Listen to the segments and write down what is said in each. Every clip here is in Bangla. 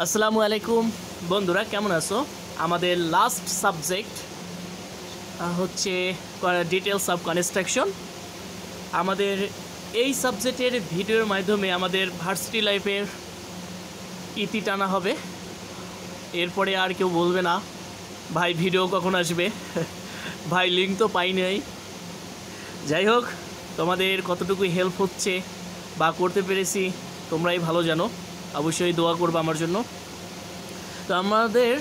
আসসালামু আলাইকুম বন্ধুরা, কেমন আছো? আমাদের লাস্ট সাবজেক্ট হচ্ছে ডিটেলস অফ কনস্ট্রাকশন। আমাদের এই সাবজেক্টের ভিডিওর মাধ্যমে আমাদের ভার্সিটি লাইফের ইতি টানা হবে। এরপরে আর কেউ বলবে না ভাই ভিডিও কখন আসবে, ভাই লিঙ্ক তো পাই নাই। যাই হোক, তোমাদের কতটুকু হেল্প হচ্ছে বা করতে পেরেছি তোমরাই ভালো জানো। অবশ্যই দোয়া করবে আমার জন্য। তো আমাদের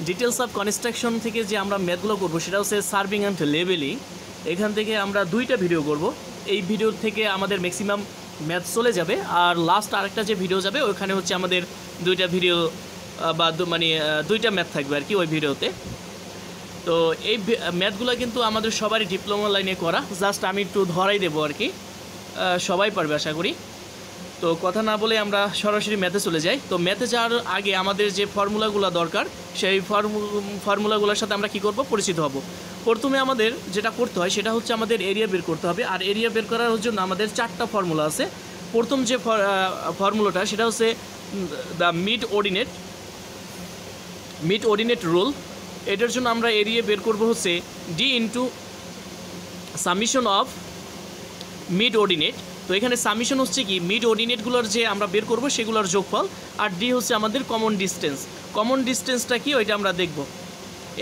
ডিটেলস অফ কনস্ট্রাকশন থেকে যে আমরা ম্যাথগুলো করবো সেটা হচ্ছে সার্ভিং অ্যান্ড লেভেলিং। এখান থেকে আমরা 2টা ভিডিও করব। এই ভিডিও থেকে আমাদের ম্যাক্সিমাম ম্যাথ চলে যাবে, আর লাস্ট আরেকটা যে ভিডিও যাবে ওইখানে হচ্ছে আমাদের 2টা ভিডিও বা 2টা ম্যাথ থাকবে আর কি ওই ভিডিওতে। তো এই ম্যাথগুলো কিন্তু আমাদের সবারই ডিপ্লোমা লাইনে করা, জাস্ট আমি একটু ধরাই দেবো আর কি, সবাই পারবে আশা করি। তো কথা না বলে আমরা সরাসরি ম্যাথে চলে যাই। তো ম্যাথে যাওয়ার আগে আমাদের যে ফর্মুলাগুলো দরকার সেই ফর্মুলাগুলোর সাথে আমরা কী করব, পরিচিত হব। প্রথমে আমাদের যেটা করতে হয় সেটা হচ্ছে আমাদের এরিয়া বের করতে হবে, আর এরিয়া বের করার জন্য আমাদের 4টা ফর্মুলা আছে। প্রথম যে ফর্মুলাটা সেটা হচ্ছে দ্য মিড অর্ডিনেট রুল। এটার জন্য আমরা এরিয়া বের করব হচ্ছে D into summation of mid ordinate. তো এখানে সামিশন হচ্ছে কি, মিড অর্ডিনেটগুলোর যে আমরা বের করব সেগুলোর যোগফল, আর ডি হচ্ছে আমাদের কমন ডিস্টেন্সটা কি ওইটা আমরা দেখব।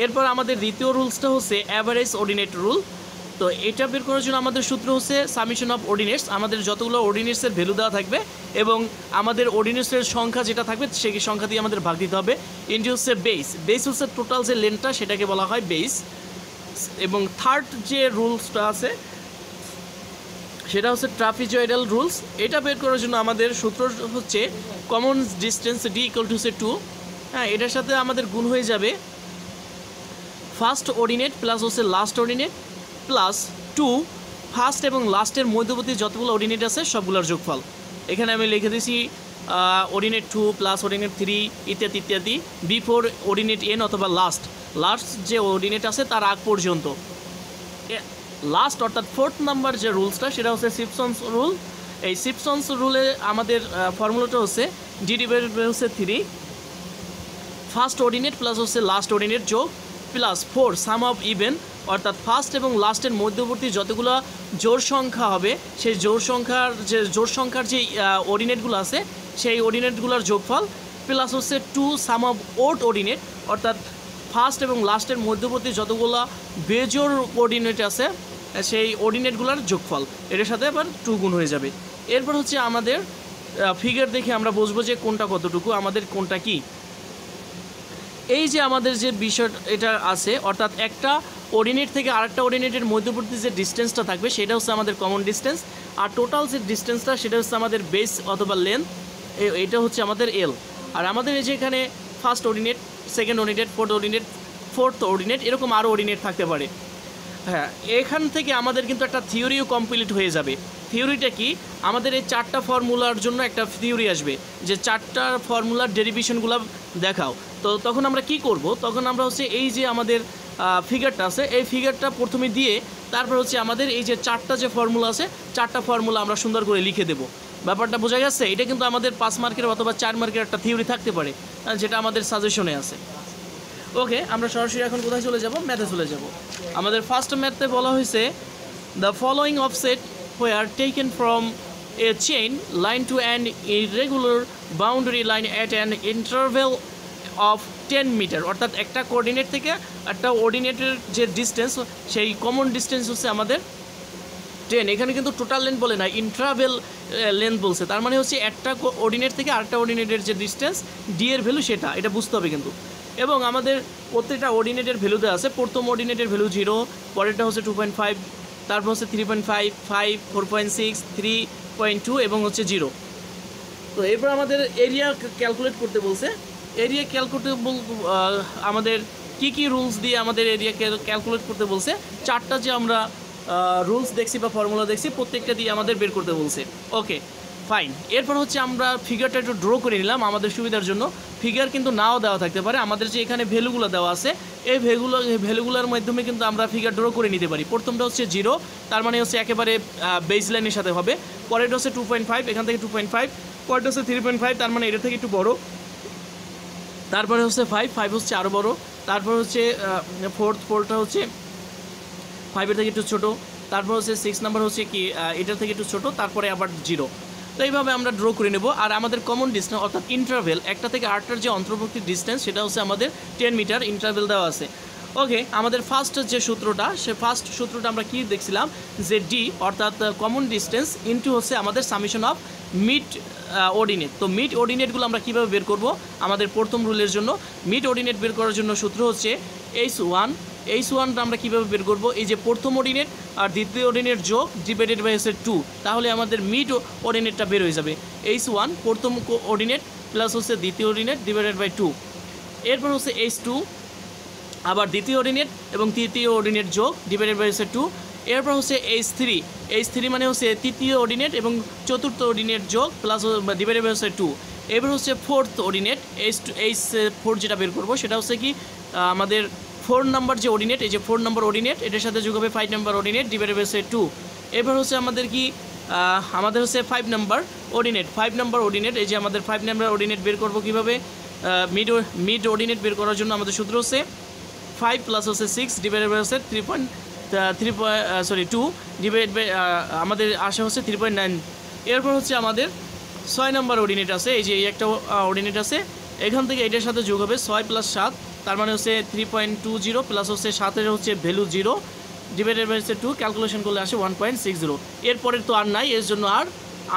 এরপর আমাদের দ্বিতীয় রুলসটা হচ্ছে অ্যাভারেজ অর্ডিনেট রুল। তো এটা বের করার জন্য আমাদের সূত্র হচ্ছে সামিশন অফ অর্ডিনেটস। আমাদের যতগুলো অর্ডিনেটসের ভ্যালু দেওয়া থাকবে এবং আমাদের অর্ডিনেটসের সংখ্যা যেটা থাকবে সেই সংখ্যা দিয়ে আমাদের ভাগ দিতে হবে। ইন্টু হচ্ছে বেস হচ্ছে টোটাল যে লেন্থটা সেটাকে বলা হয় বেস। এবং থার্ড যে রুলসটা আছে সেটা হচ্ছে ট্রাপিজয়েডাল রুলস। এটা বের করার জন্য আমাদের সূত্র হচ্ছে common distance D equal to হচ্ছে 2। হ্যাঁ, এটার সাথে আমাদের গুণ হয়ে যাবে ফার্স্ট অর্ডিনেট প্লাস হচ্ছে লাস্ট অর্ডিনেট প্লাস 2 ফার্স্ট এবং লাস্টের মধ্যবর্তী যতগুলো অর্ডিনেট আছে সবগুলোর যোগফল। এখানে আমি লিখে দিয়েছি অর্ডিনেট 2 প্লাস অর্ডিনেট 3 ইত্যাদি ইত্যাদি, বিফোর অর্ডিনেট এন অথবা লাস্ট যে অর্ডিনেট আছে তার আগ পর্যন্ত। লাস্ট অর্থাৎ 4th নাম্বার যে রুলসটা সেটা হচ্ছে সিম্পসন্স রুল। এই সিম্পসন্স রুলে আমাদের ফর্মুলাটা হচ্ছে ডি ডিভাইডেড বাই হচ্ছে 3 ফার্স্ট অর্ডিনেট প্লাস হচ্ছে লাস্ট অর্ডিনেট যোগ প্লাস 4 সাম অফ ইভেন, অর্থাৎ ফার্স্ট এবং লাস্টের মধ্যবর্তী যতগুলো জোড় সংখ্যা হবে সেই জোড় সংখ্যার যে অর্ডিনেটগুলো আছে সেই অর্ডিনেটগুলোর যোগফল প্লাস হচ্ছে 2 সাম অফ ওড অর্ডিনেট, অর্থাৎ ফার্স্ট এবং লাস্টের মধ্যবর্তী যতগুলো বেজোড় অর্ডিনেট আছে সেই অর্ডিনেটগুলোর যোগফল। এটার সাথে আবার 2 গুণ হয়ে যাবে। এরপর হচ্ছে আমাদের ফিগার দেখে আমরা বুঝবো যে কোনটা কতটুকু, আমাদের কোনটা কি। এই যে আমাদের যে বিষয় এটা আছে, অর্থাৎ একটা অর্ডিনেট থেকে আরেকটা অর্ডিনেটের মধ্যবর্তী যে ডিস্টেন্সটা থাকবে সেটা হচ্ছে আমাদের কমন ডিস্টেন্স, আর টোটাল যে ডিস্টেন্সটা সেটা হচ্ছে আমাদের বেস অথবা লেন্থ, এটা হচ্ছে আমাদের এল। আর আমাদের এই যে এখানে first ordinate, second ordinate, fourth ordinate এরকম আরও অর্ডিনেট থাকতে পারে। হ্যাঁ, এখান থেকে আমাদের কিন্তু একটা থিওরিও কমপ্লিট হয়ে যাবে। থিওরিটা কি, আমাদের এই 4টা ফর্মুলার জন্য একটা থিওরি আসবে যে 4টা ফর্মুলার ডেরিভেশনগুলো দেখাও। তো তখন আমরা কি করব, তখন আমরা হচ্ছে এই যে আমাদের ফিগারটা আছে এই ফিগারটা প্রথমে দিয়ে তারপর হচ্ছে আমাদের এই যে 4টা যে ফর্মুলা আছে 4টা ফর্মুলা আমরা সুন্দর করে লিখে দেবো। ব্যাপারটা বোঝা গেছে? এটা কিন্তু আমাদের 5 মার্কের অথবা 4 মার্কের একটা থিওরি থাকতে পারে, যেটা আমাদের সাজেশনে আছে। ওকে, আমরা সরাসরি এখন কোথায় চলে যাব, ম্যাথে চলে যাব। আমাদের ফার্স্ট ম্যাথে বলা হয়েছে the following offset were taken from a chain line to an irregular boundary line at an interval of 10 metre, অর্থাৎ একটা কোঅর্ডিনেট থেকে একটা অর্ডিনেটের যে ডিস্টেন্স সেই কমন ডিস্টেন্স হচ্ছে আমাদের 10। এখানে কিন্তু টোটাল লেন্থ বলে না, ইন্টারভেল লেন্থ বলছে। তার মানে হচ্ছে একটা অর্ডিনেট থেকে আরেকটা অর্ডিনেটের যে ডিস্টেন্স ডি এর ভ্যালু এটা বুঝতে হবে কিন্তু। এবং আমাদের প্রত্যেকটা অর্ডিনেটের ভ্যালু দেওয়া আছে। প্রথম অর্ডিনেটের ভ্যালু 0, পরেরটা হচ্ছে 2.5, তারপর হচ্ছে 3.5, 5, 4.6, 3.2 এবং হচ্ছে 0। তো এরপর আমাদের এরিয়া ক্যালকুলেট করতে বলছে। এরিয়া আমাদের কি রুলস দিয়ে আমাদের এরিয়া ক্যালকুলেট করতে বলছে, 4টা যে আমরা রুলস দেখছি বা ফর্মুলা দেখছি প্রত্যেকটা দিয়ে আমাদের বের করতে বলছে। Okay fine. এরপর হচ্ছে আমরা ফিগারটা একটু ড্র করে নিলাম আমাদের সুবিধার জন্য। ফিগার কিন্তু নাও দেওয়া থাকতে পারে, আমাদের যে এখানে ভ্যালুগুলো দেওয়া আছে এই ভ্যালুগুলোর মাধ্যমে কিন্তু আমরা ফিগার ড্র করে নিতে পারি। প্রথমটা হচ্ছে 0, তার মানে হচ্ছে একেবারে বেস লাইনের সাথে হবে। পরেরটা হচ্ছে 2.5, এখান থেকে 2.5 পরেরটা হচ্ছে 3.5, তার মানে এটা থেকে একটু বড়। তারপরে হচ্ছে 5 হচ্ছে আরও বড়। তারপর হচ্ছে ফোরটা হচ্ছে 5-এর থেকে একটু ছোটো। তারপর হচ্ছে 6 নাম্বার হচ্ছে কি এটার থেকে একটু ছোটো, তারপরে আবার 0। তো এইভাবে আমরা ড্র করে নেব। আর আমাদের কমন ডিস্টেন্স অর্থাৎ ইন্টারভেল, একটা থেকে 8টার যে অন্তর্বর্তী ডিস্টেন্স সেটা হচ্ছে আমাদের 10 মিটার ইন্টারভেল দেওয়া আছে। ওকে, আমাদের ফার্স্ট যে সূত্রটা, সে ফার্স্ট সূত্রটা আমরা কি দেখছিলাম যে ডি অর্থাৎ কমন ডিস্টেন্স ইনটু হচ্ছে আমাদের সামেশন অফ মিড অর্ডিনেট। তো মিড অর্ডিনেটগুলো আমরা কীভাবে বের করব? আমাদের প্রথম রুলের জন্য মিড অর্ডিনেট বের করার জন্য সূত্র হচ্ছে H1টা আমরা কীভাবে বের করব? এই যে প্রথম অর্ডিনেট আর দ্বিতীয় অর্ডিনেট যোগ ডিভাইডেড বাই হচ্ছে 2, তাহলে আমাদের মিড অর্ডিনেটটা বের হয়ে যাবে। H1 প্রথম অর্ডিনেট প্লাস হচ্ছে দ্বিতীয় অর্ডিনেট ডিভাইডেড বাই 2। এরপর হচ্ছে H2 আবার দ্বিতীয় অর্ডিনেট এবং তৃতীয় অর্ডিনেট যোগ ডিভাইডেড বাই হচ্ছে 2। এরপর হচ্ছে H3 মানে হচ্ছে তৃতীয় অর্ডিনেট এবং চতুর্থ অর্ডিনেট যোগ প্লাস ডিভাইডেড বাই হচ্ছে 2। এবার হচ্ছে ফোর্থ অর্ডিনেট H4 যেটা বের করবো সেটা হচ্ছে কি আমাদের 4 নাম্বার যে অর্ডিনেট, এই যে 4 নাম্বার অর্ডিনেট এটার সাথে যোগ হবে 5 নাম্বার অর্ডিনেট ডিভাইডেড বাই হচ্ছে 2। এবার হচ্ছে আমাদের কি আমাদের হচ্ছে 5 নাম্বার অর্ডিনেট, এই যে আমাদের 5 নাম্বার অর্ডিনেট বের করবো কীভাবে? মিড অর্ডিনেট বের করার জন্য আমাদের সূত্র হচ্ছে 5 প্লাস হচ্ছে 6 ডিভাইডেড বাই হচ্ছে 2 ডিভাইড বাই আমাদের আসে হচ্ছে 3.9। এরপর হচ্ছে আমাদের 6 নাম্বার অর্ডিনেট আছে, এই যে একটা অর্ডিনেট আছে, এখান থেকে এটার সাথে যোগ হবে 6 প্লাস 7, তার মানে হচ্ছে 3.20 প্লাস হচ্ছে 7-এর হচ্ছে ভ্যালু 0 ডিভাইডেড বাই হচ্ছে 2, ক্যালকুলেশন করলে আসে 1.60। এরপরের তো আর নাই, এর জন্য আর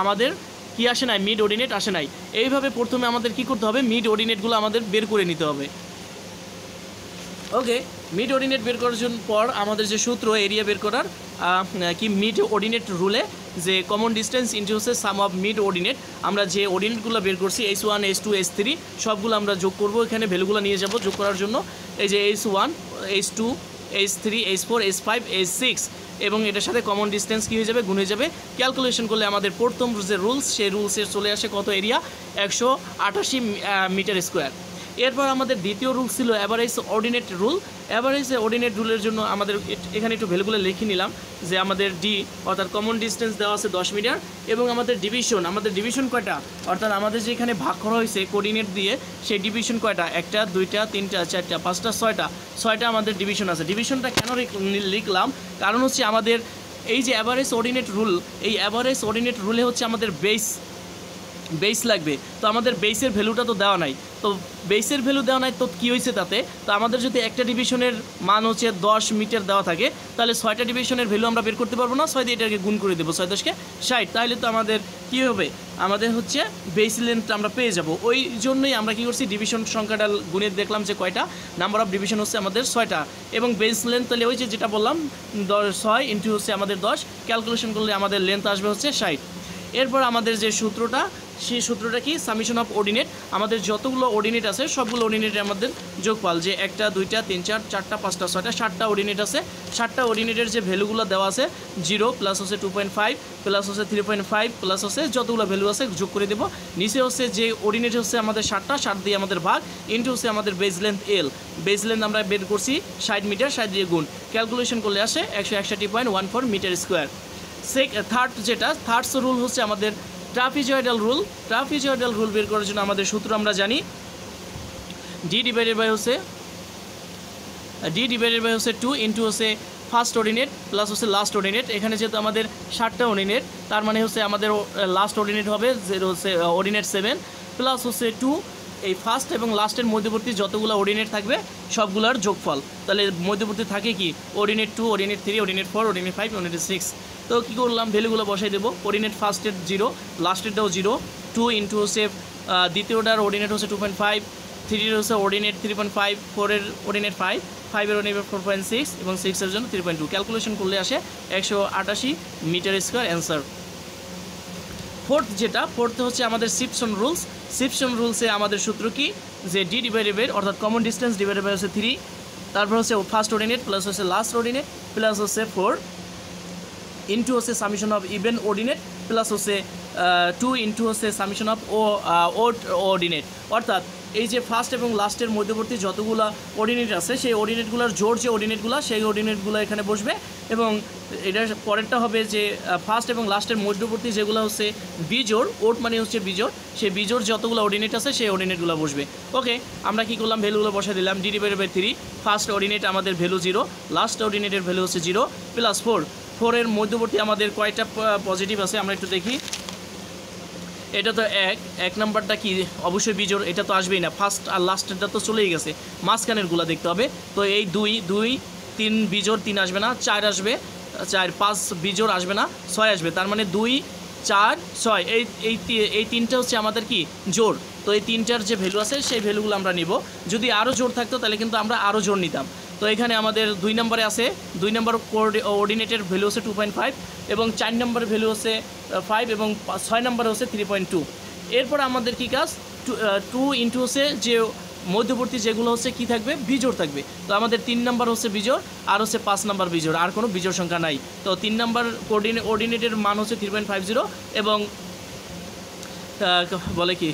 আমাদের কি আসে নাই, মিড অর্ডিনেট আসে নাই। এইভাবে প্রথমে আমাদের কি করতে হবে? মিড অর্ডিনেটগুলো আমাদের বের করে নিতে হবে। ওকে, মিড অর্ডিনেট বের করার জন্য পর আমাদের যে সূত্র এরিয়া বের করার কি মিড অর্ডিনেট রুলে যে কমন ডিস্টেন্স ইনটু হচ্ছে সাম অফ মিড অর্ডিনেট, আমরা যে অর্ডিনেটগুলো বের করছি H1 H2 H3 সবগুলো আমরা যোগ করব, এখানে ভ্যালুগুলো নিয়ে যাব যোগ করার জন্য। এই যে H1 H2 H3 H4 H5 H6 এবং এটার সাথে কমন ডিস্টেন্স কী হয়ে যাবে? গুণ হয়ে যাবে। ক্যালকুলেশন করলে আমাদের প্রথম যে রুলস সেই রুলসের চলে আসে কত? Area 188 metre square. এরপর আমাদের দ্বিতীয় রুল ছিল average ordinate rule. Average ordinate রুলের জন্য আমাদের এখানে একটু ভ্যালুগুলো লিখে নিলাম যে আমাদের ডি অর্থাৎ কমন ডিস্টেন্স দেওয়া আছে 10 মিটার এবং আমাদের ডিভিশন কয়টা, অর্থাৎ আমাদের যে এখানে ভাগ করা হয়েছে কোঅর্ডিনেট দিয়ে সেই ডিভিশন কয়টা? 1টা 2টা 3টা 4টা 5টা 6টা আমাদের ডিভিশন আছে। ডিভিশনটা কেন লিখলাম? কারণ হচ্ছে আমাদের এই যে অ্যাভারেজ অর্ডিনেট রুল, এই অ্যাভারেজ অর্ডিনেট রুলে হচ্ছে আমাদের বেস লাগবে। তো আমাদের বেসের ভ্যালুটা তো দেওয়া নাই, তো বেসের ভ্যালু দেওয়া নাই তো কী হয়েছে তাতে? তো আমাদের যদি একটা ডিভিশনের মান হচ্ছে 10 মিটার দেওয়া থাকে তাহলে 6টা ডিভিশনের ভ্যালু আমরা বের করতে পারবো না, 6 দিয়ে এটাকে গুণ করে দেবো, 6 10কে 60, তাহলে তো আমাদের কী হবে? আমাদের হচ্ছে বেস লেন্থটা আমরা পেয়ে যাব। ওই জন্যই আমরা কী করছি, ডিভিশন সংখ্যাটা গুণে দেখলাম যে কয়টা নাম্বার অফ ডিভিশন হচ্ছে আমাদের 6টা এবং বেস লেন্থ তাহলে ওই যে যেটা বললাম 6 ইন্টু হচ্ছে আমাদের 10, ক্যালকুলেশন করলে আমাদের লেন্থ আসবে হচ্ছে 60। এরপর আমাদের যে সূত্রটা, সেই সূত্রটা কি? Summation of ordinate. আমাদের যতগুলো অর্ডিনেট আছে সবগুলো অর্ডিনেটে আমাদের যোগফল, যে 1টা 2টা 3 4 4টা 5টা 6টা 7টা অর্ডিনেট আছে, 7টা অর্ডিনেটের যে ভ্যালুগুলো দেওয়া আছে 0 প্লাস হচ্ছে 2.5 প্লাস হচ্ছে 3.5 প্লাস হচ্ছে যতগুলো ভ্যালু আছে যোগ করে দেবো। নিচে হচ্ছে যে অর্ডিনেট হচ্ছে আমাদের 7টা, 7 দিয়ে আমাদের ভাগ ইন্টু হচ্ছে আমাদের বেস লেন্থ এল। বেস লেন্থ আমরা বের করছি 60 মিটার, 60 দিয়ে গুণ, ক্যালকুলেশন করলে আসে 161.14 মিটার স্কোয়ার। থার্ড রুল হচ্ছে আমাদের ট্রাপিজয়েডাল রুল বের করার জন্য আমাদের সূত্র আমরা জানি ডি ডিভাইডেড বাই হচ্ছে 2 ইন্টু হচ্ছে ফার্স্ট অর্ডিনেট প্লাস হচ্ছে লাস্ট অর্ডিনেট। এখানে যেহেতু আমাদের 7টা অর্ডিনেট, তার মানে হচ্ছে আমাদের লাস্ট অর্ডিনেট হবে অর্ডিনেট 7 প্লাস হচ্ছে 2, এই ফার্স্ট এবং লাস্টের মধ্যবর্তী যতগুলো অর্ডিনেট থাকবে সবগুলোর যোগফল। তাহলে মধ্যবর্তী থাকে কি? Ordinate 2 ordinate 3 ordinate 4 ordinate 5 ordinate 6। তো কী করলাম? ভ্যালুগুলো বসাই দেবো। অর্ডিনেট ফার্স্টের 0, লাস্টেরটাও 0, 2 ইন্টু হচ্ছে দ্বিতীয়টার অর্ডিনেট হচ্ছে 2.5, 3-এর হচ্ছে অর্ডিনেট 3.5, 4-এর অর্ডিনেট 5, 5-এর অর্ডিনেট 4.6 এবং 6-এর জন্য 3.2। ক্যালকুলেশন করলে আসে 188 মিটার স্কোয়ার অ্যান্সার। ফোর্থ হচ্ছে আমাদের শিপসন রুলসে আমাদের সূত্র কি? যে ডি ডিভাইডেড বাই অর্থাৎ কমন ডিস্টেন্স ডিভাইডেড বাই হচ্ছে 3, তারপর হচ্ছে ফার্স্ট অর্ডিনেট প্লাস হচ্ছে লাস্ট অর্ডিনেট প্লাস হচ্ছে 4 ইন্টু হচ্ছে summation of even ordinate plus হচ্ছে 2 ইন্টু হচ্ছে সামেশন অফ অর্ডিনেট, অর্থাৎ এই যে ফার্স্ট এবং লাস্টের মধ্যবর্তী যতগুলো অর্ডিনেট আছে সেই অর্ডিনেটগুলোর জোর যে অর্ডিনেটগুলো সেই অর্ডিনেটগুলো এখানে বসবে, এবং এটার পরেরটা হবে যে ফার্স্ট এবং লাস্টের মধ্যবর্তী যেগুলো হচ্ছে বিজোড়, ওট মানে হচ্ছে বিজোড়, সেই বিজোড় যতগুলো অর্ডিনেট আছে সেই অর্ডিনেটগুলো বসবে। ওকে, আমরা কি করলাম, ভ্যালুগুলো বসে দিলাম। D divided by 3, first ordinate আমাদের ভ্যালু 0, লাস্ট অর্ডিনেটের ভ্যালু হচ্ছে 0 প্লাস 4 এর মধ্যবর্তী আমাদের কয়টা পজিটিভ আছে আমরা একটু দেখি। এটা তো এক নাম্বারটা কি অবশ্যই বিজোড়, এটা তো আসবেই না, ফার্স্ট আর লাস্টেরটা তো চলেই গেছে, মাঝখানেরগুলো দেখতে হবে। তো এই 2 3 বিজোড়, 3 আসবে না, 4 আসবে, 4 5 বিজোড় আসবে না, 6 আসবে, তার মানে 2 4 6 এই তিনটা হচ্ছে আমাদের কি জোড়। তো এই তিনটার যে ভ্যালু আছে সেই ভ্যালুগুলো আমরা নিব। যদি আরও জোড় থাকতো তাহলে কিন্তু আমরা আরও জোড় নিতাম। তো এখানে আমাদের 2 নম্বরে আছে, 2 নম্বর অর্ডিনেটের ভ্যালু হচ্ছে 2.5, এবং 4 নম্বরের ভ্যালু হচ্ছে 5, এবং 6 নম্বরে হচ্ছে 3.2। এরপর আমাদের কি কাজ, 2 ইন্টু হচ্ছে যে মধ্যবর্তী যেগুলো হচ্ছে কি থাকবে, বিজোড় থাকবে। তো আমাদের 3 নম্বর হচ্ছে বিজোড়, আর হচ্ছে 5 নম্বর বিজোড়, আর কোনো বিজোড় সংখ্যা নাই। তো 3 নম্বর অর্ডিনেটের মান হচ্ছে 3.50, এবং বলে কি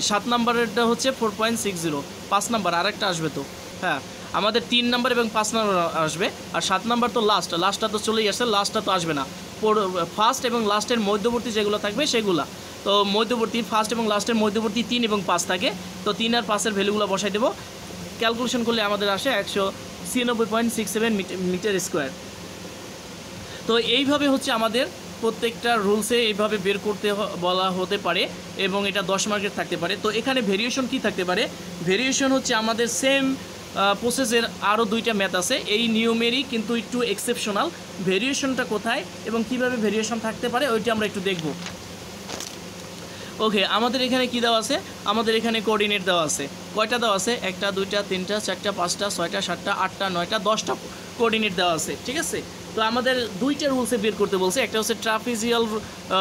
7 নম্বরেরটা হচ্ছে 4.60, 5 নম্বর আর একটা আসবে। তো হ্যাঁ, আমাদের 3 নম্বর এবং 5 নম্বর আসবে, আর 7 নম্বর তো লাস্টটা তো চলেই আসছে, লাস্টটা তো আসবে না। ফার্স্ট এবং লাস্টের মধ্যবর্তী যেগুলো থাকবে সেগুলা, তো মধ্যবর্তী ফার্স্ট এবং লাস্টের মধ্যবর্তী 3 এবং 5 থাকে। তো 3 আর 5-এর ভ্যালুগুলো বসাই দেবো, ক্যালকুলেশন করলে আমাদের আসে 196.67 মিটার স্কোয়ার। তো এইভাবে হচ্ছে আমাদের প্রত্যেকটা রুলসে এইভাবে বের করতে বলা হতে পারে, এবং এটা 10 মার্কের থাকতে পারে। তো এখানে ভেরিয়েশন কি থাকতে পারে, ভেরিয়েশন হচ্ছে আমাদের সেম প্রসেসের আরও 2টা ম্যাথ আছে, এই নিয়মেরই কিন্তু একটু এক্সেপশনাল। ভেরিয়েশনটা কোথায় এবং কিভাবে ভেরিয়েশন থাকতে পারে ওইটা আমরা একটু দেখব। ওকে, আমাদের এখানে কি দেওয়া আছে, আমাদের এখানে কোঅর্ডিনেট দেওয়া আছে, কয়টা দেওয়া আছে, 1 2 3 4 5 6 7 8 9 10টা কোঅর্ডিনেট দেওয়া আছে, ঠিক আছে। তো আমাদের 2টা রুলসে বের করতে বলছে, একটা হচ্ছে ট্রাপিজিয়াল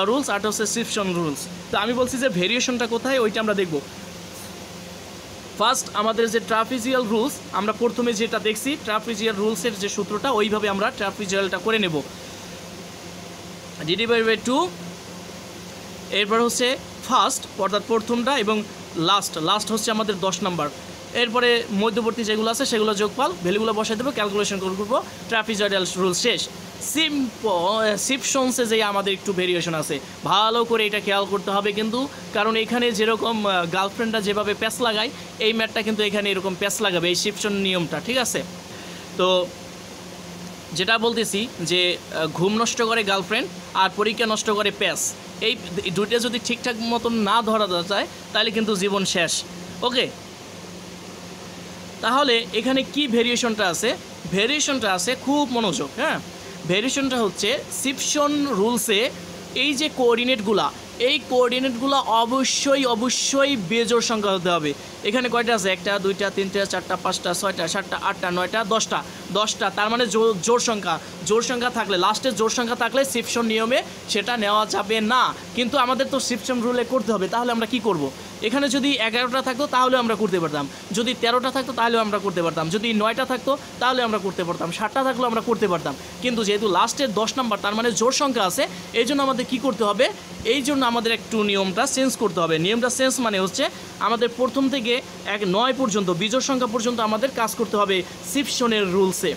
রুলস, আরটা হচ্ছে শিপসন রুলস। তো আমি বলছি যে ভেরিয়েশনটা কোথায় ওইটা আমরা দেখব। ফার্স্ট আমাদের যে ট্রাপিজিয়াল রুলস, আমরা প্রথমে যেটা দেখছি ট্রাপিজিয়াল রুলসের যে সূত্রটা, ওইভাবে আমরা ট্রাপিজিয়ালটা করে নেব। ডি ডিভাইডেড বাই 2, এরপর হচ্ছে ফার্স্ট অর্থাৎ প্রথমটা, এবং লাস্ট হচ্ছে আমাদের 10 নাম্বার। এরপরে মধ্যবর্তী যেগুলো আছে সেগুলো যোগফল, ভ্যালুগুলো বসাই দেবো, ক্যালকুলেশন করবো, ট্রাপিজয়েডাল রুল শেষ। শিপশনসে যে আমাদের একটু ভেরিয়েশন আছে, ভালো করে এটা খেয়াল করতে হবে কিন্তু, কারণ এখানে যেরকম গার্লফ্রেন্ডরা যেভাবে প্যাচ লাগায়, এই ম্যাটটা কিন্তু এখানে এরকম প্যাচ লাগাবে, এই শিপশন নিয়মটা, ঠিক আছে। তো যেটা বলতেছি যে ঘুম নষ্ট করে গার্লফ্রেন্ড আর পরীক্ষা নষ্ট করে প্যাচ, এই দুইটা যদি ঠিকঠাক মতন না ধরা যায় তাহলে কিন্তু জীবন শেষ। ওকে, তাহলে এখানে কি ভেরিয়েশনটা আছে, ভেরিয়েশনটা আছে খুব মনোযোগ, হ্যাঁ। ভেরিয়েশনটা হচ্ছে শিপশন রুলসে এই যে কোঅর্ডিনেটগুলা, এই কোঅর্ডিনেটগুলো অবশ্যই বেজোড় সংখ্যা হতে হবে। এখানে কয়টা আছে, 1 2 3 4 5 6 7 8 9 10টা, তার মানে জোড় সংখ্যা থাকলে, লাস্টের জোড় সংখ্যা থাকলে শিপশন নিয়মে সেটা নেওয়া যাবে না। কিন্তু আমাদের তো শিপশন রুলে করতে হবে, তাহলে আমরা কি করব, এখানে যদি 11টা থাকতো তাহলে আমরা করতে পারতাম, যদি 13টা থাকতো তাহলেও আমরা করতে পারতাম, যদি 9টা থাকতো তাহলে আমরা করতে পারতাম, 7টা থাকলেও আমরা করতে পারতাম। কিন্তু যেহেতু লাস্টের 10 নাম্বার তার মানে জোড় সংখ্যা আছে, এই জন্য আমাদের কী করতে হবে, এই জন্য আমাদের একটু নিয়মটা চেঞ্জ করতে হবে। নিয়মটা চেঞ্জ মানে হচ্ছে আমাদের প্রথম থেকে 9 পর্যন্ত বিজোড় সংখ্যা পর্যন্ত আমাদের কাজ করতে হবে শিপশনের রুলসে।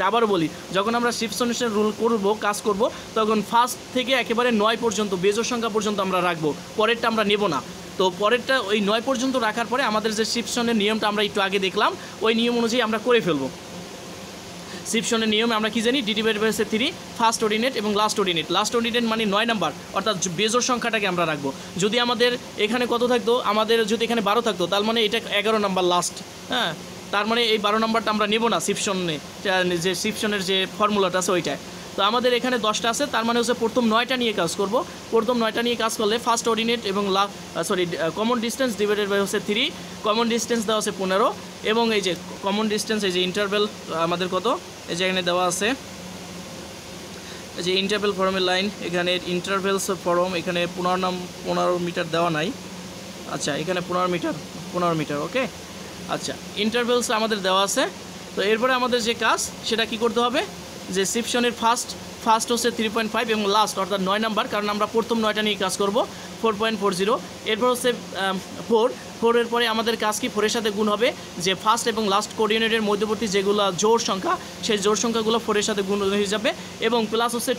আবারও বলি, যখন আমরা শিপশনের রুল কাজ করব তখন ফার্স্ট থেকে একেবারে 9 পর্যন্ত বেজোড় সংখ্যা পর্যন্ত আমরা রাখবো, পরেরটা আমরা নেব না। তো পরেরটা ওই 9 পর্যন্ত রাখার পরে আমাদের যে শিপশনের নিয়মটা আমরা একটু আগে দেখলাম, ওই নিয়ম অনুযায়ী আমরা করে ফেলবো। শিপশনের নিয়মে আমরা কি জানি, d divided by 3, first ordinate এবং লাস্ট অর্ডিনেট মানে 9 নাম্বার, অর্থাৎ বেজোড় সংখ্যাটাকে আমরা রাখবো। যদি আমাদের এখানে কত থাকতো, আমাদের যদি এখানে 12 থাকতো, তার মানে এটা 11 নাম্বার লাস্ট, হ্যাঁ। তার মানে এই 12 নাম্বারটা আমরা নেব না শিপশনে, যে শিপশনের যে ফর্মুলাটা আছে ওইটায়। তো আমাদের এখানে 10টা আছে, তার মানে হচ্ছে প্রথম 9টা নিয়ে কাজ করব। প্রথম 9টা নিয়ে কাজ করলে ফার্স্ট অর্ডিনেট এবং কমন ডিস্টেন্স ডিভাইডেড বাই হচ্ছে 3, কমন ডিস্টেন্স দেওয়া আছে 15, এবং এই যে কমন ডিস্টেন্স, এই যে ইন্টারভ্যাল আমাদের কত, এই যে এখানে দেওয়া আছে, এই যে ইন্টারভ্যাল ফর্মের লাইন, এখানে ইন্টারভ্যালস ফর্ম, এখানে 15 মিটার দেওয়া নাই, আচ্ছা এখানে 15 মিটার, ওকে। আচ্ছা, ইন্টারভ্যালস আমাদের দেওয়া আছে। তো এরপরে আমাদের যে কাজ সেটা কি করতে হবে, যে শিপশনের ফার্স্ট হচ্ছে 3.5 এবং লাস্ট অর্থাৎ 9 নাম্বার, কারণ আমরা প্রথম 9টা নিয়ে কাজ করব 4.40। এরপর হচ্ছে 4 পরে আমাদের কাজ কি 4 এর সাথে গুণ হবে যে ফার্স্ট এবং লাস্ট কোঅর্ডিনেটের মধ্যবর্তী যেগুলো জোড় সংখ্যা সেই জোড় সংখ্যাগুলো 4 এর সাথে গুণ হয়ে যাবে। এবং প্লাস হচ্ছে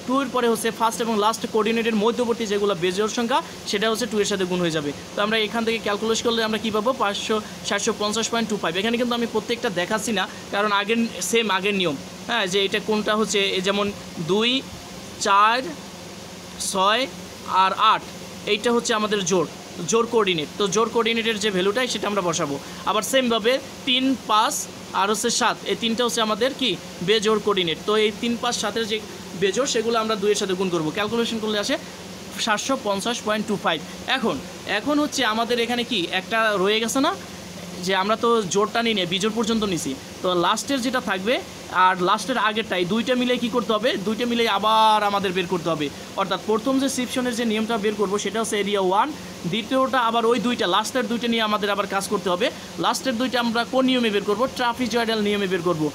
2 এর পরে হচ্ছে ফার্স্ট এবং লাস্ট কোঅর্ডিনেটের মধ্যবর্তী যেগুলো বেজোড় সংখ্যা সেটা হচ্ছে 2 এর সাথে গুণ হয়ে যাবে। তো আমরা এখান থেকে ক্যালকুলেট করলে আমরা কী পাবো 750.25। এখানে কিন্তু আমি প্রত্যেকটা দেখাচ্ছি না, কারণ আগের নিয়ম, হ্যাঁ, যে এটা কোনটা হচ্ছে যেমন 2, 4, 6 আর 8 এইটা হচ্ছে আমাদের জোড় কোঅর্ডিনেট। তো জোড় কোঅর্ডিনেটের যে ভ্যালুটাই সেটা আমরা বসাবো। আবার সেমভাবে 3, 5 আর হচ্ছে 7 এই তিনটা হচ্ছে আমাদের কি বেজোড় কোঅর্ডিনেট। তো এই 3, 5, 7-এর যে বেজোড় সেগুলো আমরা 2 এর সাথে গুণ করবো। ক্যালকুলেশন করলে আসে 750.25। এখন হচ্ছে আমাদের এখানে কি একটা রয়ে গেছে না, যে আমরা তো জোড়টা নিই বিজোড় পর্যন্ত নিছি, তো লাস্টের যেটা থাকবে আর লাস্টের আগেরটাই দুইটা মিলে কি করতে হবে, দুইটা মিলে আবার আমাদের বের করতে হবে। অর্থাৎ প্রথম যে সিপশনের যে নিয়মটা বের করব সেটা হচ্ছে এরিয়া 1, দ্বিতীয়টা আবার ওই দুইটা লাস্টের দুইটা নিয়ে আমাদের আবার কাজ করতে হবে। লাস্টের দুইটা আমরা কোন নিয়মে বের করব, ট্রাপিজয়েডাল নিয়মে বের করব।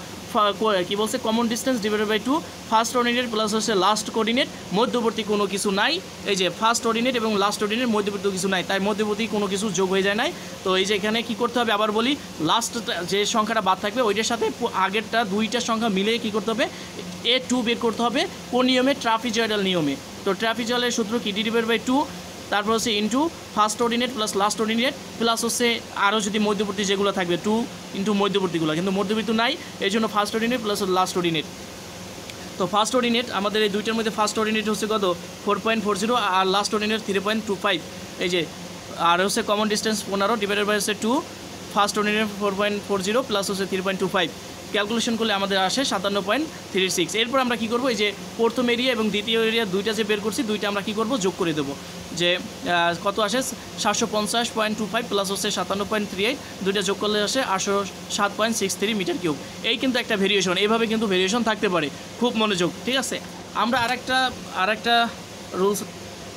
কি বলছে, common distance divided by 2 first ordinate plus হচ্ছে লাস্ট কোঅর্ডিনেট, মধ্যবর্তী কোনো কিছু নাই। এই যে ফার্স্ট অর্ডিনেট এবং লাস্ট অর্ডিনেট মধ্যবর্তী কিছু নাই, তাই মধ্যবর্তী কোনো কিছু যোগ হয়ে যায় নাই। তো এই যে এখানে কী করতে হবে আবার বলি, লাস্ট যে সংখ্যাটা বাদ থাকবে ওইটার সাথে আগেরটা দুইটা সংখ্যা মিলিয়ে কী করতে হবে, A2 বের করতে হবে। কোন নিয়মে, ট্রাপিজয়েডাল নিয়মে। তো ট্রাপিজয়েডালের সূত্র কি, ডি ডিভাইডেড বাই 2, তারপর হচ্ছে into first ordinate plus last ordinate plus হচ্ছে আরও যদি মধ্যবর্তী যেগুলো থাকবে 2 ইন্টু মধ্যবর্তীগুলো, কিন্তু মধ্যবর্তী নাই এই জন্য first ordinate plus last ordinate. তো ফার্স্ট অর্ডিনেট আমাদের এই দুইটার মধ্যে ফার্স্ট অর্ডিনেট হচ্ছে কত 4.40 আর লাস্ট অর্ডিনেট 3.25। এই যে আর হচ্ছে কমন ডিস্টেন্স 15 ডিভাইডেড বাই হচ্ছে 2, ফার্স্ট অর্ডিনেট 4.40 প্লাস হচ্ছে 3.25। ক্যালকুলেশন করলে আমাদের আসে 57.36। এরপর আমরা কী করবো, এই যে প্রথম এরিয়া এবং দ্বিতীয় এরিয়া দুইটা যে বের করছি দুইটা আমরা কী করবো যোগ করে দেবো, যে কত আসে 750.25 প্লাস হচ্ছে 57.38, দুইটা যোগ করলে আসে 807.63 মিটার কিউব। এই কিন্তু একটা ভেরিয়েশন, এইভাবে কিন্তু ভেরিয়েশন থাকতে পারে, খুব মনোযোগ, ঠিক আছে। আমরা আরেকটা রুলস,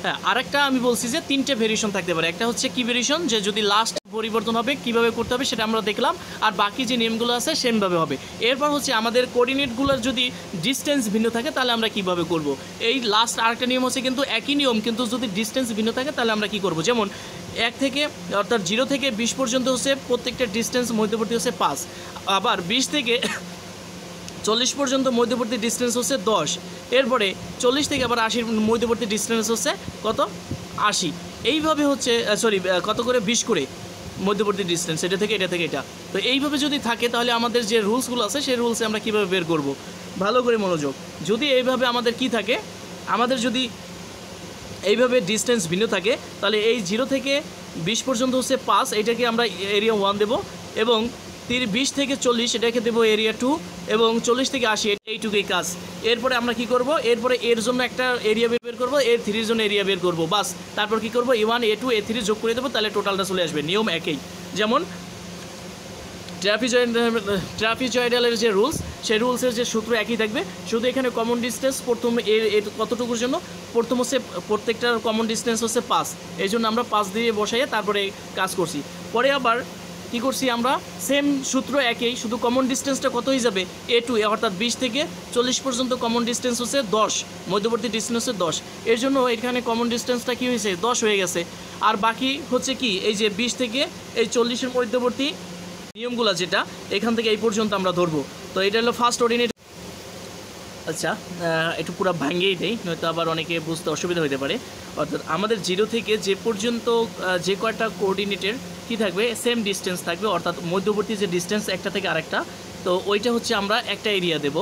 হ্যাঁ আরেকটা আমি বলছি যে 3টে ভেরিয়েশন থাকতে পারে। একটা হচ্ছে কি ভেরিয়েশন, যে যদি লাস্ট পরিবর্তন হবে কীভাবে করতে হবে সেটা আমরা দেখলাম, আর বাকি যে নিয়মগুলো আছে সেমভাবে হবে। এরপর হচ্ছে আমাদের কোঅর্ডিনেটগুলোর যদি ডিস্টেন্স ভিন্ন থাকে তাহলে আমরা কিভাবে করব। এই লাস্ট আরেকটা নিয়ম হচ্ছে কিন্তু একই নিয়ম, কিন্তু যদি ডিস্টেন্স ভিন্ন থাকে তাহলে আমরা কি করব। যেমন 1 থেকে অর্থাৎ 0 থেকে 20 পর্যন্ত হচ্ছে প্রত্যেকটা ডিস্টেন্স মধ্যবর্তী হচ্ছে 5, আবার 20 থেকে 40 পর্যন্ত মধ্যবর্তী ডিস্টেন্স হচ্ছে 10, এরপরে 40 থেকে আবার 80 মধ্যবর্তী ডিস্টেন্স হচ্ছে কত 80। এইভাবে হচ্ছে কত করে 20 করে মধ্যবর্তী ডিস্টেন্স এটা থেকে এটা। তো এইভাবে যদি থাকে তাহলে আমাদের যে রুলসগুলো আছে সেই রুলসে আমরা কীভাবে বের করব, ভালো করে মনোযোগ। যদি এইভাবে আমাদের কি থাকে, আমাদের যদি এইভাবে ডিস্টেন্স ভিন্ন থাকে তাহলে এই 0 থেকে 20 পর্যন্ত হচ্ছে 5, এটাকে আমরা এরিয়া 1 দেবো, এবং 20 থেকে 40 এটাকে দেবো এরিয়া 2, এবং 40 থেকে 80 এইটুকুই কাজ। এরপরে আমরা কি করব, এরপরে এর জন্য একটা এরিয়া বের করব, এর 3-এর জন্য এরিয়া বের করব, বাস। তারপর কি করব, A1 A2 A3 যোগ করে দেবো, তাহলে টোটালটা চলে আসবে। নিয়ম একই, যেমন ট্রাপিজয়েডালের যে রুলস সেই রুলসের যে সূত্র একই থাকবে, শুধু এখানে কমন ডিস্টেন্স প্রথম এর কতটুকুর জন্য, প্রথম হচ্ছে প্রত্যেকটার কমন ডিস্টেন্স হচ্ছে 5, এই জন্য আমরা 5 দিয়ে বসাইয়ে তারপরে কাজ করছি। পরে আবার কী করছি আমরা, সেম সূত্র একই, শুধু কমন ডিস্টেন্সটা কত হয়ে যাবে A2, অর্থাৎ 20 থেকে 40 পর্যন্ত কমন ডিস্টেন্স হচ্ছে 10, মধ্যবর্তী ডিস্টেন্স হচ্ছে 10, এর জন্য এখানে কমন ডিস্টেন্সটা কী হয়েছে 10 হয়ে গেছে। আর বাকি হচ্ছে কি, এই যে 20 থেকে এই 40-এর মধ্যবর্তী নিয়মগুলো যেটা এখান থেকে এই পর্যন্ত আমরা ধরবো। তো এটা হলো ফার্স্ট অর্ডিনেট। আচ্ছা, একটু পুরো ভাঙিয়েই দেই, নয়তো আবার অনেকে বুঝতে অসুবিধা হতে পারে। অর্থাৎ আমাদের 0 থেকে যে পর্যন্ত যে কয়টা কোঅর্ডিনেটের কী থাকবে, সেম ডিস্টেন্স থাকবে, অর্থাৎ মধ্যবর্তী যে ডিস্টেন্স একটা থেকে আরেকটা, তো ওইটা হচ্ছে আমরা একটা এরিয়া দেব।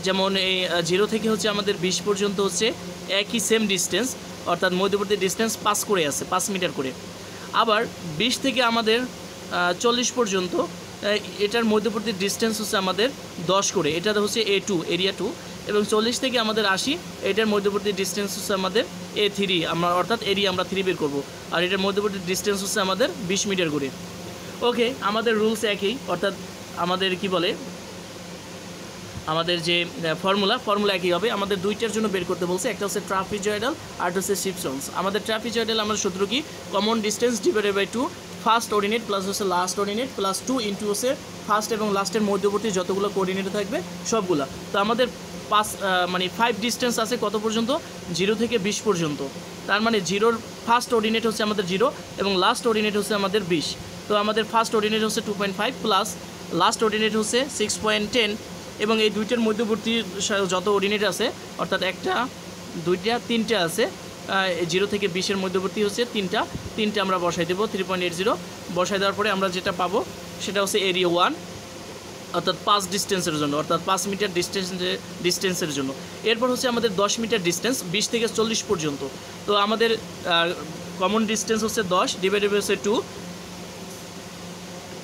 যেমন এই 0 থেকে হচ্ছে আমাদের 20 পর্যন্ত হচ্ছে একই সেম ডিস্টেন্স, অর্থাৎ মধ্যবর্তী ডিস্টেন্স 5 করে আছে, 5 মিটার করে। আবার 20 থেকে আমাদের 40 পর্যন্ত এটার মধ্যবর্তী ডিস্টেন্স হচ্ছে আমাদের 10 করে, এটা হচ্ছে A2 এরিয়া 2, এবং 40 থেকে আমাদের 80 এটার মধ্যবর্তী ডিস্টেন্স হচ্ছে আমাদের A3, আমরা অর্থাৎ এরিয়া আমরা 3 বের করবো, আর এটার মধ্যবর্তী ডিস্টেন্স হচ্ছে আমাদের 20 মিটার করে। ওকে, আমাদের রুলস একই, অর্থাৎ আমাদের কি বলে, আমাদের যে ফর্মুলা একই হবে। আমাদের দুইটার জন্য বের করতে বলছে, একটা হচ্ছে ট্রাপিজয়েডাল আর একটা হচ্ছে সিম্পসন্স। আমাদের ট্রাপিজয়েডাল আমরা সূত্র কি, common distance divided by 2 first ordinate plus হচ্ছে লাস্ট অর্ডিনেট প্লাস 2 ইন্টু হচ্ছে ফার্স্ট এবং লাস্টের মধ্যবর্তী যতগুলো কোঅর্ডিনেট থাকবে সবগুলা। তো আমাদের মানে 5 ডিস্টেন্স আছে কত পর্যন্ত, 0 থেকে 20 পর্যন্ত। তার মানে জিরোর ফার্স্ট অর্ডিনেট হচ্ছে আমাদের 0 এবং লাস্ট অর্ডিনেট হচ্ছে আমাদের 20। তো আমাদের ফার্স্ট অর্ডিনেট হচ্ছে 2.5 প্লাস লাস্ট অর্ডিনেট হচ্ছে 6.10 এবং এই দুইটার মধ্যবর্তী যত অর্ডিনেট আছে অর্থাৎ একটা, দুইটা, তিনটা আছে, 0 থেকে 20-এর মধ্যবর্তী হচ্ছে তিনটা আমরা বসাই দেবো। 3.80 বসাই দেওয়ার পরে আমরা যেটা পাবো সেটা হচ্ছে এরিয়া 1 অর্থাৎ 5 ডিস্টেন্সের জন্য, অর্থাৎ 5 মিটার ডিস্টেন্সের জন্য। এরপর হচ্ছে আমাদের 10 মিটার ডিস্টেন্স 20 থেকে 40 পর্যন্ত। তো আমাদের কমন ডিস্টেন্স হচ্ছে 10 ডিভাইডেড বাই হচ্ছে 2।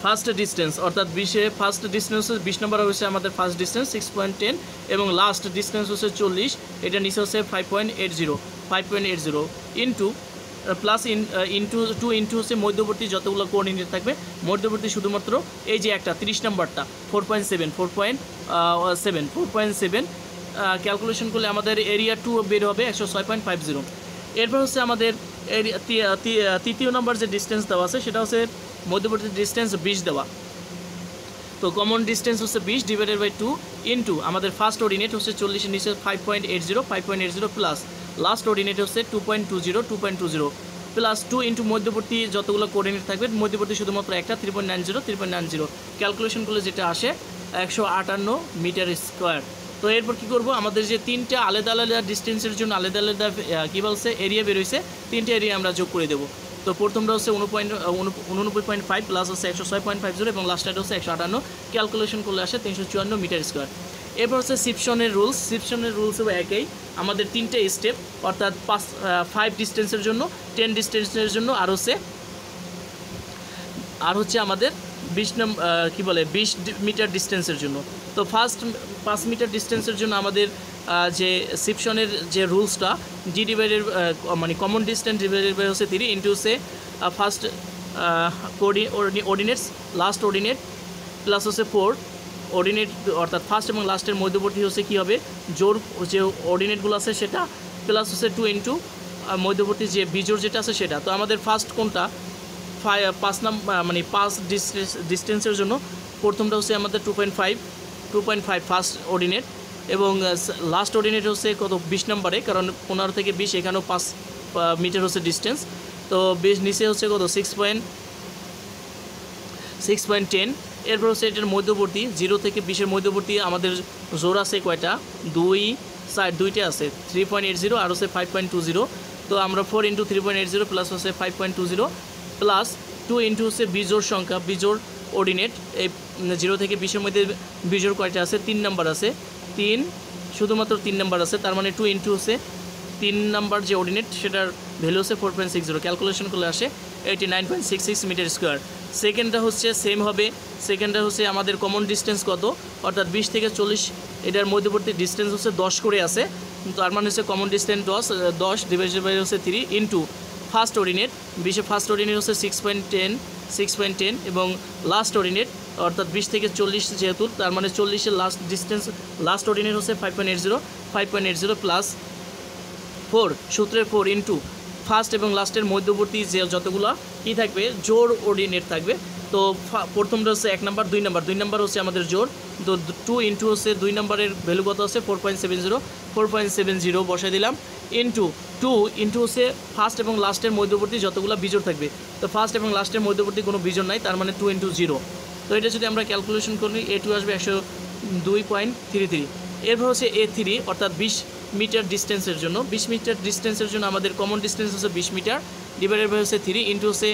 ফার্স্ট ডিস্টেন্স অর্থাৎ 20-এ ফার্স্ট ডিস্টেন্স হচ্ছে 20 নম্বর হচ্ছে আমাদের ফার্স্ট ডিস্টেন্স 6.10 এবং লাস্ট ডিস্টেন্স হচ্ছে 40, এটা নিচে হচ্ছে 5.80 ইন্টু প্লাস ইন্টু 2 ইন্টু হচ্ছে মধ্যবর্তী যতগুলো কোঅর্ডিনেট থাকবে, মধ্যবর্তী শুধুমাত্র এই যে একটা 30 নম্বরটা 4.7 ক্যালকুলেশন করলে আমাদের এরিয়া 2 বের হবে 106.50। এরপর হচ্ছে আমাদের তৃতীয় নম্বর যে ডিস্টেন্স দেওয়া আছে সেটা হচ্ছে মধ্যবর্তী ডিস্টেন্স 20 দেওয়া। তো কমন ডিস্টেন্স হচ্ছে 20 ডিভাইডেড বাই 2 ইন্টু আমাদের ফার্স্ট অর্ডিনেট হচ্ছে 40-এর নিচে 5.80 প্লাস লাস্ট অর্ডিনেট হচ্ছে 2.20 প্লাস 2 ইন্টু মধ্যবর্তী যতগুলো কোঅর্ডিনেট থাকবে, মধ্যবর্তী শুধুমাত্র একটা 3.90 ক্যালকুলেশন করলে যেটা আসে 158 মিটার স্কোয়ার। তো এরপর কী করবো, আমাদের যে তিনটা আলাদা আলাদা ডিস্টেন্সের জন্য আলাদা আলাদা কী বলছে এরিয়া বেরোইছে, তিনটা এরিয়া আমরা যোগ করে দেবো। তো প্রথমটা হচ্ছে 89.5 প্লাস হচ্ছে 106.50 এবং লাস্টটা হচ্ছে 158, ক্যালকুলেশন করলে আসে 354 মিটার স্কোয়ার। এরপর হচ্ছে শিপশনের রুলসও একই, আমাদের তিনটে স্টেপ অর্থাৎ 5 ডিস্টেন্সের জন্য, 10 ডিস্টেন্সের জন্য আর হচ্ছে আমাদের 20 মিটার ডিস্টেন্সের জন্য। তো ফার্স্ট 5 মিটার ডিস্টেন্সের জন্য আমাদের যে শিপশনের যে রুলসটা ডি ডিভাইডেড মানে কমন ডিস্টেন্স ডিভাইডেড বাই হচ্ছে 3 ইন্টু হচ্ছে first ordinates last ordinate plus হচ্ছে 4 অর্ডিনেট অর্থাৎ ফার্স্ট এবং লাস্টের মধ্যবর্তী হচ্ছে কী হবে জোর যে অর্ডিনেটগুলো আছে সেটা প্লাস হচ্ছে 2 ইন্টু মধ্যবর্তী যে বিজোড় যেটা আছে সেটা। তো আমাদের ফার্স্ট কোনটা 5 ডিস্টেন্সের জন্য প্রথমটা হচ্ছে আমাদের 2.5 ফার্স্ট অর্ডিনেট এবং লাস্ট অর্ডিনেট হচ্ছে কত 20 নম্বরে, কারণ 15 থেকে 20 এখানেও 5 মিটার হচ্ছে ডিস্টেন্স। তো 20 নিচে হচ্ছে কত 6.10। এরপর হচ্ছে এটার মধ্যবর্তী 0 থেকে 20-এর মধ্যবর্তী আমাদের জোর আছে কয়টা, 2টা আছে 3.80 আর হচ্ছে 5.20। তো আমরা 4 ইন্টু 3.80 প্লাস হচ্ছে 5.20 প্লাস 2 ইন্টু হচ্ছে বিজোড় সংখ্যা, বিজোড় অর্ডিনেট এই 0 থেকে 20-এর মধ্যে বিজোড় কয়টা আছে, 3 নাম্বার আছে, শুধুমাত্র 3 নাম্বার আছে। তার মানে 2 ইন্টু হচ্ছে 3 নাম্বার যে অর্ডিনেট সেটার ভ্যালু হচ্ছে 4.60, ক্যালকুলেশন করলে আসে 89.66 মিটার স্কোয়ার। সেকেন্ডটা হচ্ছে সেম হবে, সেকেন্ডটা হচ্ছে আমাদের কমন ডিস্টেন্স কত অর্থাৎ 20 থেকে 40 এটার মধ্যবর্তী ডিস্টেন্স হচ্ছে 10 করে আছে, তার মানে হচ্ছে কমন ডিস্টেন্স 10 ডিভাইডেড বাই হচ্ছে 3 ইন্টু ফার্স্ট অর্ডিনেট 20-এ ফার্স্ট অর্ডিনেট হচ্ছে 6.10 এবং লাস্ট অর্ডিনেট অর্থাৎ 20 থেকে 40 যেহেতু তার মানে 40-এর লাস্ট ডিস্টেন্স লাস্ট অর্ডিনেট হচ্ছে 5.80 প্লাস 4 সূত্রের 4 ইন্টু ফার্স্ট এবং লাস্টের মধ্যবর্তী যে যতগুলো কী থাকবে জোর অর্ডিনেট থাকবে। তো প্রথমটা হচ্ছে 1 নাম্বার 2 নাম্বার হচ্ছে আমাদের জোর। তো 2 ইন্টু হচ্ছে 2 নাম্বারের ভ্যালু কত আছে 4.70 বসাই দিলাম ইন্টু 2 ইন্টু হচ্ছে ফার্স্ট এবং লাস্টের মধ্যবর্তী যতগুলো বিজোড় থাকবে। তো ফার্স্ট এবং লাস্টের মধ্যবর্তী কোনো বিজোড় নাই, তার মানে 2 ইন্টু 0। তো এটা যদি আমরা ক্যালকুলেশন করি A2 আসবে 102.33। এরপর হচ্ছে A3 অর্থাৎ 20 মিটার ডিস্টেন্সের জন্য, 20 মিটার ডিস্টেন্সের জন্য আমাদের কমন ডিস্টেন্স হচ্ছে 20 মিটার ডিভাইডেড বাই হচ্ছে 3 ইন্টু হচ্ছে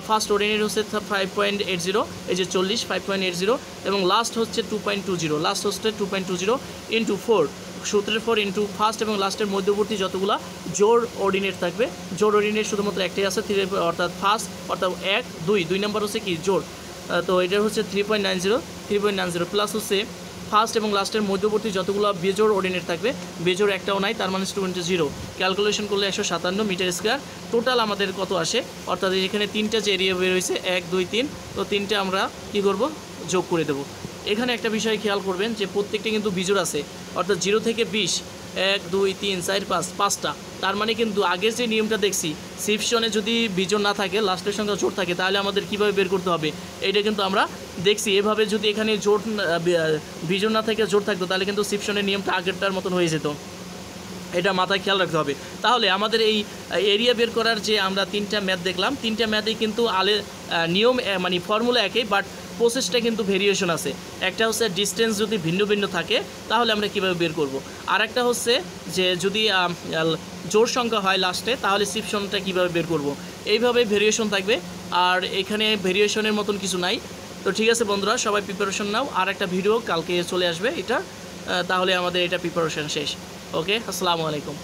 ফার্স্ট অর্ডিনেট হচ্ছে 5.80 এই যে 40 5.80 এবং লাস্ট হচ্ছে 2.20 ইন্টু 4 সূত্রের 4 ইন্টু ফার্স্ট এবং লাস্টের মধ্যবর্তী যতগুলো জোর অর্ডিনেট থাকবে, জোর অর্ডিনেট শুধুমাত্র একটাই আছে 3 অর্থাৎ ফার্স্ট অর্থাৎ 1 2 নাম্বার হচ্ছে কি জোর। তো এটা হচ্ছে 3.90 প্লাস হচ্ছে ফার্স্ট এবং লাস্টের মধ্যবর্তী যতগুলো বেজোড় অর্ডিনেট থাকবে, বেজোড় একটাও নাই, তার মানে 2.0 ক্যালকুলেশন করলে 157 মিটার স্কোয়ার। টোটাল আমাদের কত আসে অর্থাৎ এখানে তিনটা যে এরিয়া বের হয়েছে 1 2 3, তো তিনটা আমরা কী করব যোগ করে দেব। এখানে একটা বিষয় খেয়াল করবেন যে প্রত্যেকটা কিন্তু বিজোড় আছে অর্থাৎ 0 থেকে 20 1 2 3 4 5 5টা। তার মানে কিন্তু আগের যে নিয়মটা দেখছি সিপশনে যদি বিজোড় না থাকে লাস্টের সংখ্যা জোড় থাকে তাহলে আমাদের কীভাবে বের করতে হবে এটা কিন্তু আমরা দেখছি। এভাবে যদি এখানে জোড় বিজোড় না থেকে জোড় থাকতো তাহলে কিন্তু সিপশনের নিয়মটা আগেরটার মতন হয়ে যেত। এটা মাথায় খেয়াল রাখতে হবে। তাহলে আমাদের এই এরিয়া বের করার যে আমরা 3টা ম্যাথ দেখলাম, 3টা ম্যাথেই কিন্তু নিয়ম মানে ফর্মুলা একই, বাট প্রসেসটা কিন্তু ভেরিয়েশন আছে। একটা হচ্ছে ডিস্টেন্স যদি ভিন্ন ভিন্ন থাকে তাহলে আমরা কীভাবে বের করব। আর একটা হচ্ছে যে যদি জোড় সংখ্যা হয় লাস্টে তাহলে সিপশনটা কীভাবে বের করব। এইভাবে ভেরিয়েশন থাকবে, আর এখানে ভেরিয়েশনের মতন কিছু নাই। তো ঠিক আছে বন্ধুরা, সবাই প্রিপারেশন নাও। আর একটা ভিডিও কালকে চলে আসবে এটা, তাহলে আমাদের এটা প্রিপারেশন শেষ। ওকে, আসসালামু আলাইকুম।